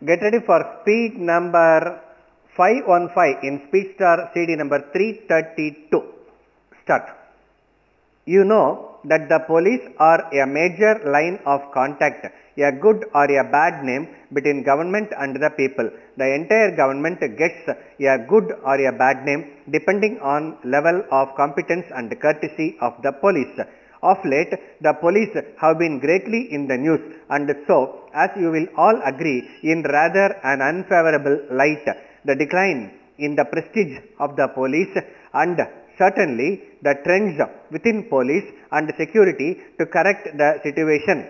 Get ready for speed number 515 in Speed Star CD number 332. Start. You know that the police are a major line of contact, a good or a bad name between government and the people. The entire government gets a good or a bad name depending on level of competence and courtesy of the police. Of late, the police have been greatly in the news, and so, as you will all agree, in rather an unfavorable light. The decline in the prestige of the police and certainly the trends within police and security to correct the situation.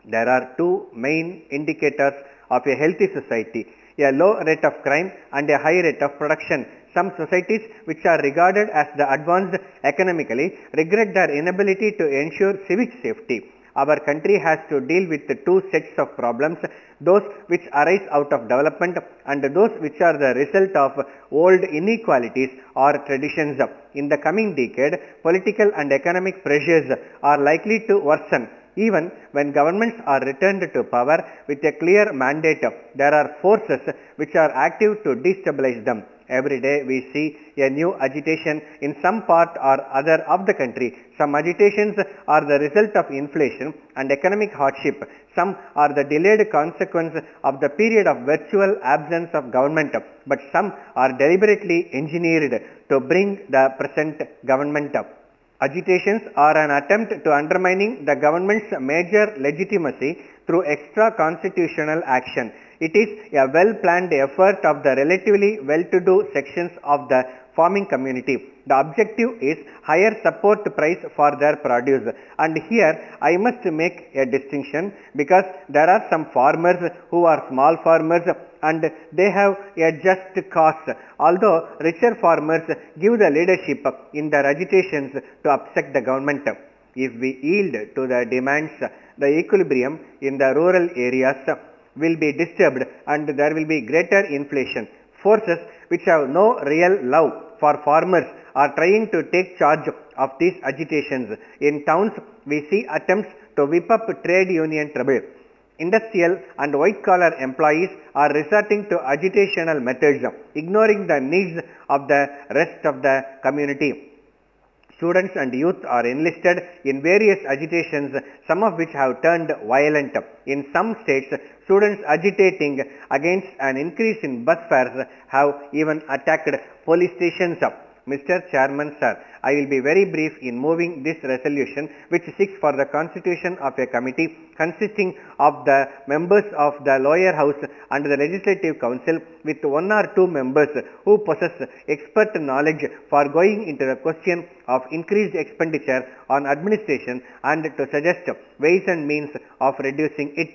There are two main indicators of a healthy society: a low rate of crime and a high rate of production. Some societies which are regarded as the advanced economically regret their inability to ensure civic safety. Our country has to deal with the two sets of problems, those which arise out of development and those which are the result of old inequalities or traditions. In the coming decade, political and economic pressures are likely to worsen. Even when governments are returned to power with a clear mandate, there are forces which are active to destabilize them. Every day we see a new agitation in some part or other of the country. Some agitations are the result of inflation and economic hardship. Some are the delayed consequence of the period of virtual absence of government, but some are deliberately engineered to bring the present government up. Agitations are an attempt to undermining the government's major legitimacy through extra constitutional action. It is a well-planned effort of the relatively well-to-do sections of the farming community. The objective is higher support price for their produce. And here I must make a distinction, because there are some farmers who are small farmers and they have a just cause, although richer farmers give the leadership in their agitations to upset the government. If we yield to the demands, the equilibrium in the rural areas will be disturbed and there will be greater inflation. Forces which have no real love for farmers are trying to take charge of these agitations. In towns, we see attempts to whip up trade union trouble. Industrial and white-collar employees are resorting to agitational methods, ignoring the needs of the rest of the community. Students and youth are enlisted in various agitations, some of which have turned violent. In some states, students agitating against an increase in bus fares have even attacked police stations. Mr. Chairman, sir, I will be very brief in moving this resolution, which seeks for the constitution of a committee consisting of the members of the lower house and the legislative council, with one or two members who possess expert knowledge for going into the question of increased expenditure on administration and to suggest ways and means of reducing it.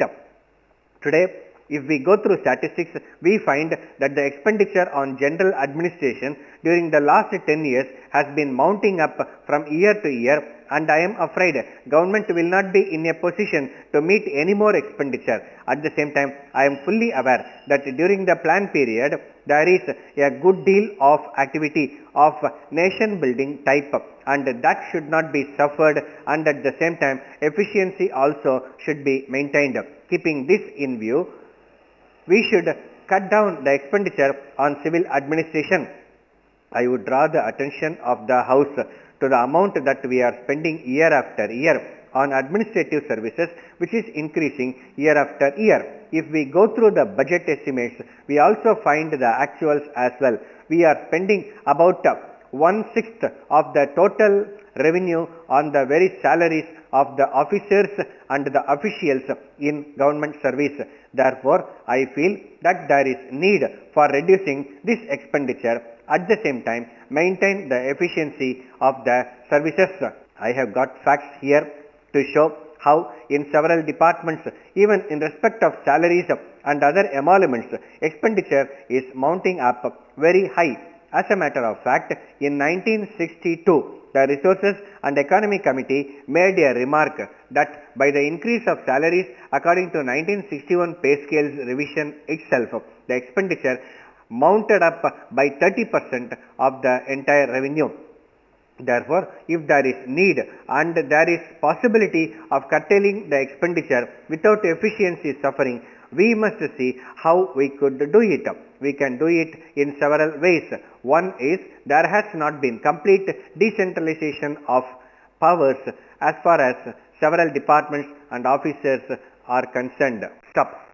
Today, if we go through statistics, we find that the expenditure on general administration during the last 10 years has been mounting up from year to year, and I am afraid government will not be in a position to meet any more expenditure. At the same time, I am fully aware that during the plan period, there is a good deal of activity of nation building type, and that should not be suffered, and at the same time, efficiency also should be maintained. Keeping this in view, we should cut down the expenditure on civil administration. I would draw the attention of the House to the amount that we are spending year after year on administrative services, which is increasing year after year. If we go through the budget estimates, we also find the actuals as well. We are spending about 1/6 of the total revenue on the very salaries of the officers and the officials in government service. Therefore, I feel that there is need for reducing this expenditure. At the same time, maintain the efficiency of the services. I have got facts here to show how in several departments, even in respect of salaries and other emoluments, expenditure is mounting up very high. As a matter of fact, in 1962, the Resources and Economy Committee made a remark that by the increase of salaries according to 1961 pay scales revision itself, the expenditure mounted up by 30% of the entire revenue. Therefore, if there is need and there is possibility of curtailing the expenditure without efficiency suffering, we must see how we could do it. We can do it in several ways. One is there has not been complete decentralization of powers as far as several departments and officers are concerned. Stop.